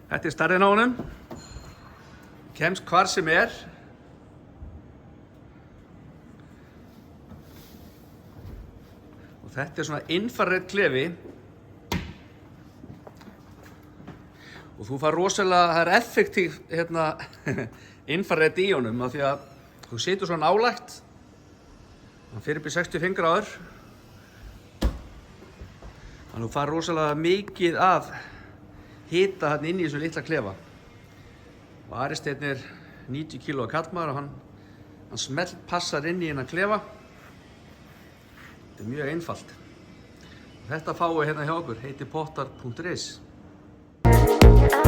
Þetta stærðin á honum. Kemst hvar sem Og þetta svona infrared klefi. Og þú fær rosalega, það effektív infrared í honum af því að þú situr svo nálægt. Hann fer upp í 65 gráður. Þannig að þú fær rosalega mikið af hita þarna inn í þessu litla klefa. Og Aristeinn 90 kg kallmaður og hann smellpassar inn í hennar klefa. Þetta mjög einfalt. Og þetta fáið hérna hjá okkur, heitir pottar.is. Yeah.